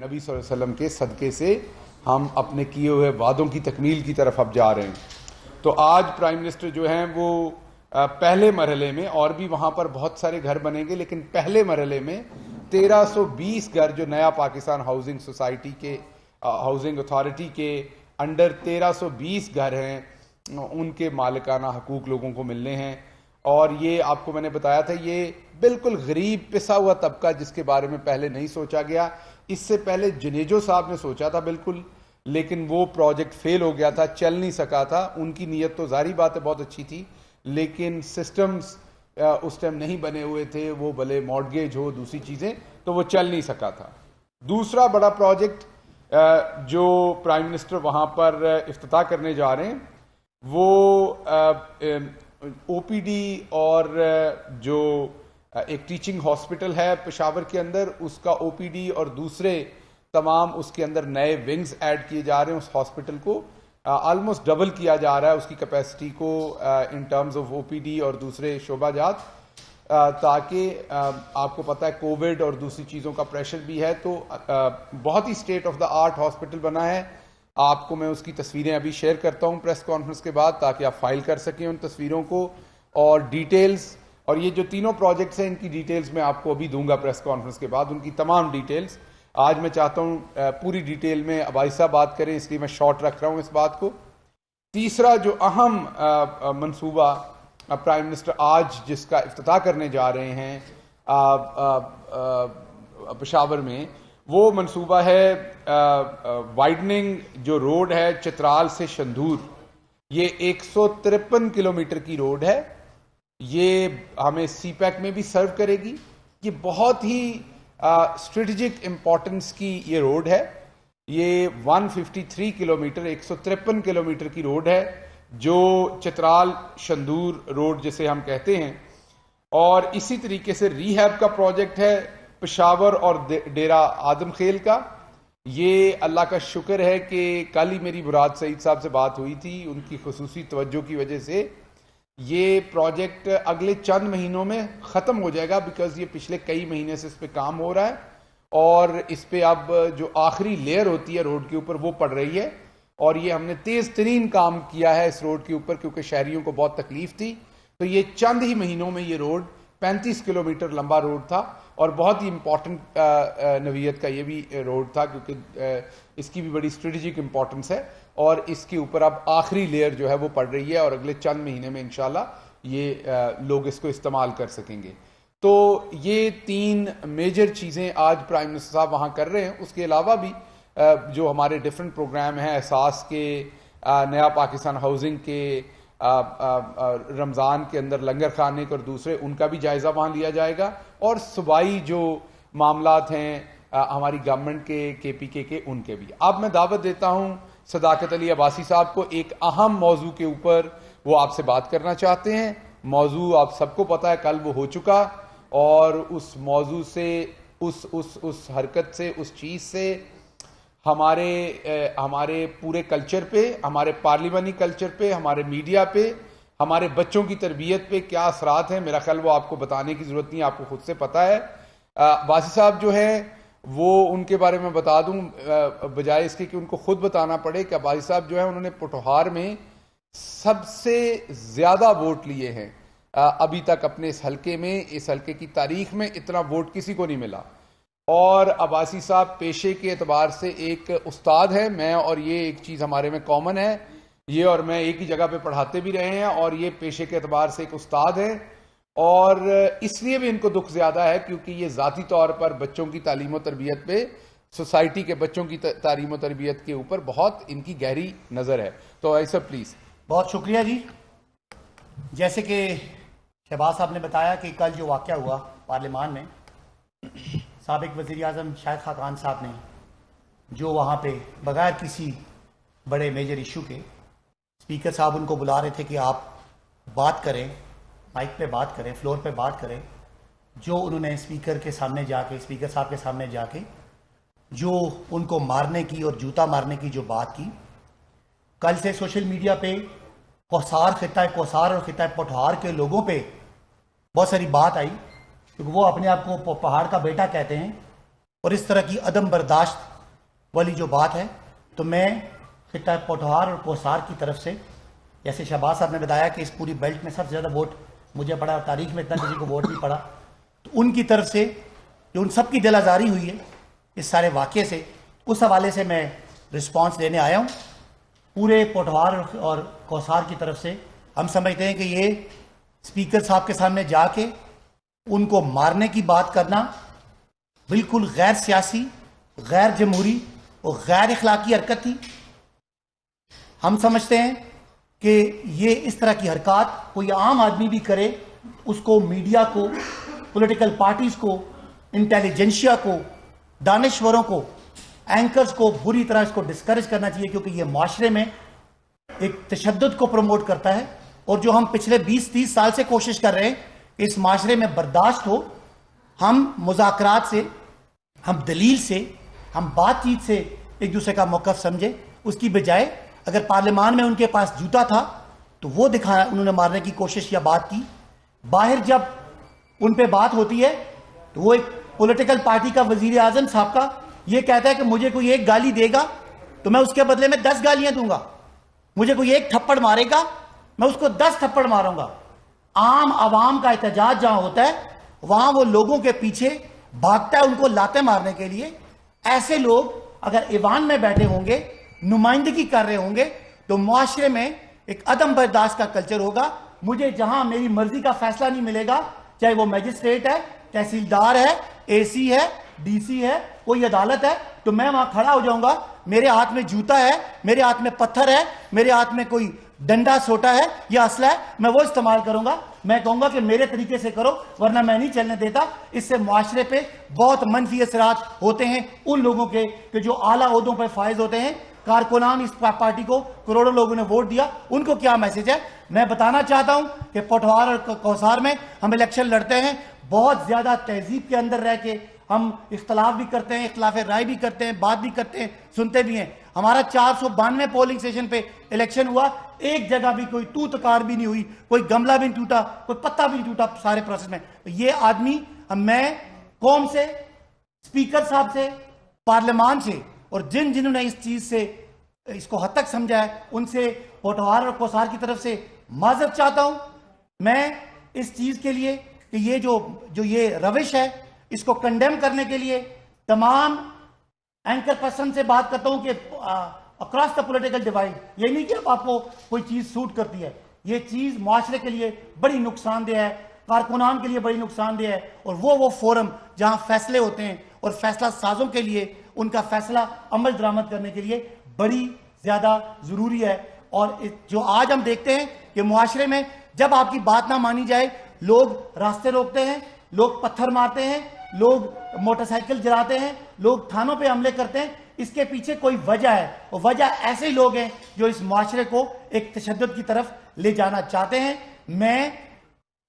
नबी सल्लल्लाहु अलैहि वसल्लम के सदक़े से हम अपने किए हुए वादों की तकमील की तरफ अब जा रहे हैं। तो आज प्राइम मिनिस्टर जो हैं वो पहले मरहले में, और भी वहाँ पर बहुत सारे घर बनेंगे, लेकिन पहले मरहले में 1320 घर जो नया पाकिस्तान हाउसिंग सोसाइटी के हाउसिंग अथॉरिटी के अंडर 1320 घर हैं, उनके मालिकाना हकूक लोगों को मिलने हैं। और ये आपको मैंने बताया था, ये बिल्कुल गरीब पिसा हुआ तबका जिसके बारे में पहले नहीं सोचा गया। इससे पहले जुनेजो साहब ने सोचा था बिल्कुल, लेकिन वो प्रोजेक्ट फेल हो गया था, चल नहीं सका था। उनकी नीयत तो जाहिर बात है बहुत अच्छी थी, लेकिन सिस्टम्स उस टाइम नहीं बने हुए थे, वो भले मॉर्गेज हो दूसरी चीज़ें, तो वो चल नहीं सका था। दूसरा बड़ा प्रोजेक्ट जो प्राइम मिनिस्टर वहाँ पर इफ्तिताह करने जा रहे हैं वो ओपीडी और जो एक टीचिंग हॉस्पिटल है पेशावर के अंदर, उसका ओपीडी और दूसरे तमाम उसके अंदर नए विंग्स ऐड किए जा रहे हैं। उस हॉस्पिटल को ऑलमोस्ट डबल किया जा रहा है उसकी कैपेसिटी को इन टर्म्स ऑफ ओपीडी और दूसरे शोबाजात, ताकि आपको पता है कोविड और दूसरी चीज़ों का प्रेशर भी है, तो बहुत ही state of the art hospital बना है। आपको मैं उसकी तस्वीरें अभी शेयर करता हूं प्रेस कॉन्फ्रेंस के बाद, ताकि आप फाइल कर सकें उन तस्वीरों को और डिटेल्स। और ये जो तीनों प्रोजेक्ट्स हैं इनकी डिटेल्स मैं आपको अभी दूंगा प्रेस कॉन्फ्रेंस के बाद, उनकी तमाम डिटेल्स। आज मैं चाहता हूं पूरी डिटेल में अबाई साहब बात करें, इसलिए मैं शॉर्ट रख रहा हूं इस बात को। तीसरा जो अहम मंसूबा प्राइम मिनिस्टर आज जिसका इफ्तिताह करने जा रहे हैं पेशावर में, वो मंसूबा है वाइडनिंग जो रोड है चित्राल से शंदूर। ये 153 किलोमीटर की रोड है, ये हमें सीपैक में भी सर्व करेगी। ये बहुत ही स्ट्रेटेजिक इंपॉर्टेंस की ये रोड है। ये 153 किलोमीटर 153 किलोमीटर की रोड है जो चित्राल शंदूर रोड जिसे हम कहते हैं। और इसी तरीके से रीहैब का प्रोजेक्ट है पेशावर और डेरा आदम खेल का। ये अल्लाह का शुक्र है कि कल ही मेरी मुराद सईद साहब से बात हुई थी, उनकी खुसूसी तवज्जो की वजह से ये प्रोजेक्ट अगले चंद महीनों में ख़त्म हो जाएगा, बिकॉज ये पिछले कई महीने से इस पर काम हो रहा है और इस पर अब जो आखिरी लेयर होती है रोड के ऊपर वो पड़ रही है। और ये हमने तेज़ तरीन काम किया है इस रोड के ऊपर, क्योंकि शहरियों को बहुत तकलीफ थी। तो ये चंद ही महीनों में ये रोड 35 किलोमीटर लंबा रोड था और बहुत ही इंपॉर्टेंट नवीयत का ये भी रोड था, क्योंकि इसकी भी बड़ी स्ट्रेटेजिक इंपॉर्टेंस है। और इसके ऊपर अब आखिरी लेयर जो है वो पड़ रही है और अगले चंद महीने में इंशाल्लाह ये लोग इसको इस्तेमाल कर सकेंगे। तो ये तीन मेजर चीज़ें आज प्राइम मिनिस्टर साहब वहाँ कर रहे हैं। उसके अलावा भी जो हमारे डिफरेंट प्रोग्राम हैं, एहसास के, नया पाकिस्तान हाउसिंग के, रमज़ान के अंदर लंगर खाने के और दूसरे, उनका भी जायज़ा वहाँ लिया जाएगा। और सूबाई जो मामलात हैं हमारी गवर्नमेंट के KPK के, उनके भी। अब मैं दावत देता हूँ सदाकत अली अब्बासी साहब को, एक अहम मौजू के ऊपर वो आपसे बात करना चाहते हैं। मौजू आप सबको पता है, कल वो हो चुका, और उस मौजू से, उस हरकत से, उस चीज़ से हमारे पूरे कल्चर पे, हमारे पार्लिमानी कल्चर पे, हमारे मीडिया पे, हमारे बच्चों की तरबियत पे क्या असरात हैं, मेरा ख्याल वो आपको बताने की ज़रूरत नहीं, आपको खुद से पता है। बासी साहब जो हैं वो, उनके बारे में बता दूं बजाय इसके कि उनको खुद बताना पड़े कि बासी साहब जो है उन्होंने पोठोहार में सबसे ज़्यादा वोट लिए हैं अभी तक अपने इस हल्के में। इस हल्के की तारीख में इतना वोट किसी को नहीं मिला। और अब्बासी साहब पेशे के एतबार से एक उस्ताद है, मैं और ये एक चीज़ हमारे में कॉमन है, ये और मैं एक ही जगह पे पढ़ाते भी रहे हैं, और ये पेशे के एतबार से एक उस्ताद है। और इसलिए भी इनको दुख ज़्यादा है क्योंकि ये ज़ाती तौर पर बच्चों की तालीम और तरबियत पे, सोसाइटी के बच्चों की तालीम और तरबियत के ऊपर बहुत इनकी गहरी नज़र है। तो ऐसा प्लीज़। बहुत शुक्रिया जी। जैसे कि शहबाज साहब ने बताया कि कल जो वाक़या हुआ पार्लियामान में, साबिक वज़ीर आज़म शाहिद खाकान साहब ने जो वहाँ पे बगैर किसी बड़े मेजर इशू के, स्पीकर साहब उनको बुला रहे थे कि आप बात करें, माइक पे बात करें, फ्लोर पे बात करें, जो उन्होंने स्पीकर के सामने जाके, स्पीकर साहब के सामने जाके जो उनको मारने की और जूता मारने की जो बात की, कल से सोशल मीडिया पे कोसार, खिता कोसार और खिता पोठहार के लोगों पे बहुत सारी बात आई, क्योंकि वो अपने आप को पहाड़ का बेटा कहते हैं और इस तरह की अदम बर्दाश्त वाली जो बात है, तो मैं खिता पोठवार और कोसार की तरफ से, जैसे शहबाज साहब ने बताया कि इस पूरी बेल्ट में सबसे ज़्यादा वोट मुझे पड़ा और तारीख में इतना किसी को वोट नहीं पड़ा, तो उनकी तरफ से जो उन सब की दिल आज़ारी हुई है इस सारे वाक़े से, उस हवाले से मैं रिस्पांस देने आया हूँ। पूरे पोठवार और कोसार की तरफ से हम समझते हैं कि ये स्पीकर साहब के सामने जाके उनको मारने की बात करना बिल्कुल गैर सियासी, गैर जमहूरी और गैर इखलाकी हरकत थी। हम समझते हैं कि ये इस तरह की हरकत कोई आम आदमी भी करे, उसको मीडिया को, पॉलिटिकल पार्टीज को, इंटेलिजेंशिया को, दानिश्वरों को, एंकर्स को बुरी तरह इसको डिस्करेज करना चाहिए, क्योंकि ये माशरे में एक तशद्दुद को प्रमोट करता है। और जो हम पिछले 20-30 साल से कोशिश कर रहे हैं इस माशरे में बर्दाश्त हो, हम मुज़ाकरात से, हम दलील से, हम बातचीत से एक दूसरे का मौक़िफ़ समझे, उसकी बजाय अगर पार्लियामान में उनके पास जूता था तो वो दिखाया, उन्होंने मारने की कोशिश या बात की। बाहर जब उन पे बात होती है तो वो एक पॉलिटिकल पार्टी का वजीर आजम साहब का ये कहता है कि मुझे कोई एक गाली देगा तो मैं उसके बदले में 10 गालियां दूंगा, मुझे कोई एक थप्पड़ मारेगा मैं उसको 10 थप्पड़ मारूंगा। आम आवाम का एहतजाज जहां होता है वहां वो लोगों के पीछे भागता है उनको लाते मारने के लिए। ऐसे लोग अगर ईवान में बैठे होंगे, नुमाइंदगी कर रहे होंगे, तो मुआशरे में एक अदम बर्दाश्त का कल्चर होगा। मुझे जहां मेरी मर्जी का फैसला नहीं मिलेगा, चाहे वो मजिस्ट्रेट है, तहसीलदार है, एसी है, डीसी है, कोई अदालत है, तो मैं वहां खड़ा हो जाऊंगा। मेरे हाथ में जूता है, मेरे हाथ में पत्थर है, मेरे हाथ में कोई डंडा सोटा है या असला है, मैं वो इस्तेमाल करूंगा। मैं कहूंगा कि मेरे तरीके से करो, वरना मैं नहीं चलने देता। इससे मुआशरे पे बहुत मनफी असरात होते हैं उन लोगों के कि जो आला ओहदों पर फायज होते हैं। कारकुनान इस पार्टी को करोड़ों लोगों ने वोट दिया, उनको क्या मैसेज है? मैं बताना चाहता हूं कि पोठवार और कौसार में हम इलेक्शन लड़ते हैं बहुत ज्यादा तहजीब के अंदर रह के। हम इख्तलाफ भी करते हैं, इख्तलाफ राय भी करते हैं, बात भी करते हैं, सुनते भी हैं। हमारा 492 पोलिंग स्टेशन पे इलेक्शन हुआ, एक जगह भी कोई तू तकार भी नहीं हुई, कोई गमला भी नहीं टूटा, कोई पत्ता भी नहीं टूटा सारे प्रोसेस में। ये आदमी, मैं कौम से, स्पीकर साहब से, पार्लियामान से और जिन्होंने इस चीज से इसको हद तक समझा है, उनसे पोठवार और कोसार की तरफ से माजरत चाहता हूं। मैं इस चीज के लिए कि ये जो ये रविश है, इसको कंडेम करने के लिए तमाम एंकर पर्सन से बात करता हूं कि अक्रॉस द पॉलिटिकल डिवाइड, ये नहीं कि अब आपको कोई चीज सूट करती है, ये चीज मुआशरे के लिए बड़ी नुकसानदेह है, कारकुनान के लिए बड़ी नुकसानदेह है। और वो फोरम जहां फैसले होते हैं और फैसला साजों के लिए उनका फैसला अमल दरामद करने के लिए बड़ी ज्यादा जरूरी है। और जो आज हम देखते हैं कि मुआशरे में जब आपकी बात ना मानी जाए, लोग रास्ते रोकते हैं, लोग पत्थर मारते हैं, लोग मोटरसाइकिल जलाते हैं, लोग थानों पे हमले करते हैं। इसके पीछे कोई वजह है, और वजह ऐसे ही लोग हैं जो इस मुआशरे को एक तशद्दुद की तरफ ले जाना चाहते हैं। मैं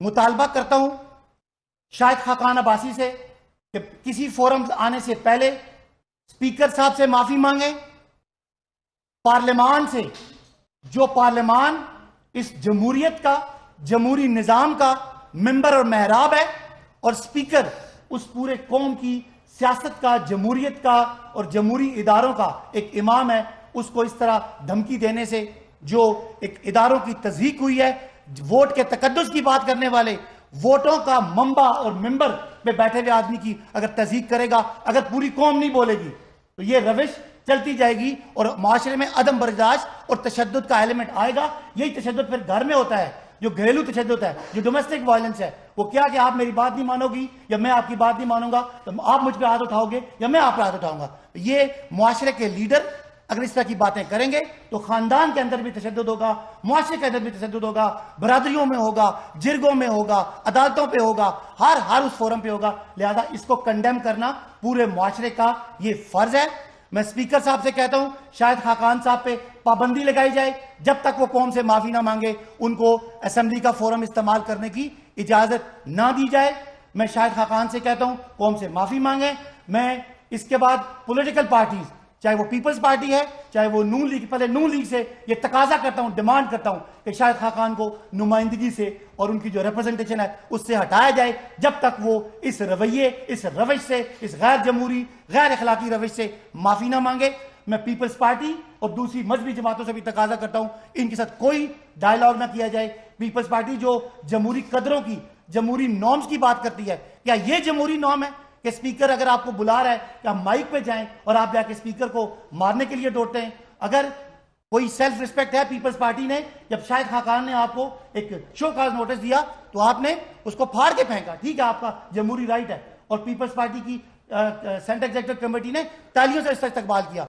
मुतालबा करता हूं शाहिद खाकान अब्बासी से कि किसी फोरम आने से पहले स्पीकर साहब से माफी मांगे, पार्लियामान से, जो पार्लियामान इस जमहूरियत का, जमहूरी निजाम का मेंबर और महराब है, और स्पीकर उस पूरे कौम की सियासत का, जमहूरियत का और जमहूरी इदारों का एक इमाम है। उसको इस तरह धमकी देने से जो एक इदारों की तज़हीक हुई है, वोट के तकद्दुस की बात करने वाले, वोटों का मंबा और मेंबर पे बैठे हुए आदमी की अगर तज़हीक करेगा, अगर पूरी कौम नहीं बोलेगी तो ये रविश चलती जाएगी और माशरे में अदम बर्दाश्त और तशद्दुद का एलिमेंट आएगा। यही तशद्दुद फिर घर में होता है, जो घरेलू तशद्दुद है, जो डोमेस्टिक वायलेंस है। वो क्या कि आप मेरी बात नहीं मानोगी या मैं आपकी बात नहीं मानूंगा, तो आप मुझ पर हाथ उठाओगे या मैं आप पर हाथ उठाऊंगा। ये मुआशरे के लीडर अगर इस तरह की बातें करेंगे तो खानदान के अंदर भी तशद्दुद होगा, मुआशरे के अंदर भी तशद्दुद होगा, बरादरियों में होगा, जिरगों में होगा, अदालतों पे होगा, हर उस फोरम पे होगा। लिहाजा इसको कंडेम करना पूरे मुआशरे का ये फर्ज है। मैं स्पीकर साहब से कहता हूं शाहिद खाकान साहब पे पाबंदी लगाई जाए, जब तक वो कौम से माफी ना मांगे उनको असेंबली का फोरम इस्तेमाल करने की इजाजत ना दी जाए। मैं शाहिद खाकान से कहता हूं कौम से माफी मांगे। मैं इसके बाद पॉलिटिकल पार्टीज चाहे वो पीपल्स पार्टी है, चाहे वो नून लीग, पहले नून लीग से ये तकाजा करता हूं, डिमांड करता हूं कि शाहिद खाकान को नुमाइंदगी से और उनकी जो रिप्रेजेंटेशन है उससे हटाया जाए, जब तक वो इस रवैये, इस रविश से, इस गैर जमहूरी, गैर अखलाकी रविश से माफी ना मांगे। मैं पीपल्स पार्टी और दूसरी मजहबी जमातों से भी तकाजा करता हूं, इनके साथ कोई डायलॉग ना किया जाए। पीपल्स पार्टी जो जमहूरी कदरों की, जमहूरी नॉर्म्स की बात करती है, क्या ये जमहूरी नॉर्म है कि स्पीकर अगर आपको बुला रहा है कि आप माइक पे जाएं और आप जाके स्पीकर को मारने के लिए दौड़ते हैं? अगर कोई सेल्फ रिस्पेक्ट है पीपल्स पार्टी ने, जब शाहिद खाकान ने आपको एक शो काज नोटिस दिया तो आपने उसको फाड़ के फेंका, ठीक है, आपका जमहूरी राइट है। और पीपल्स पार्टी की सेंट्रल एग्जीक्यूटिव कमेटी ने तालियों से इसका इस्तकबाल किया।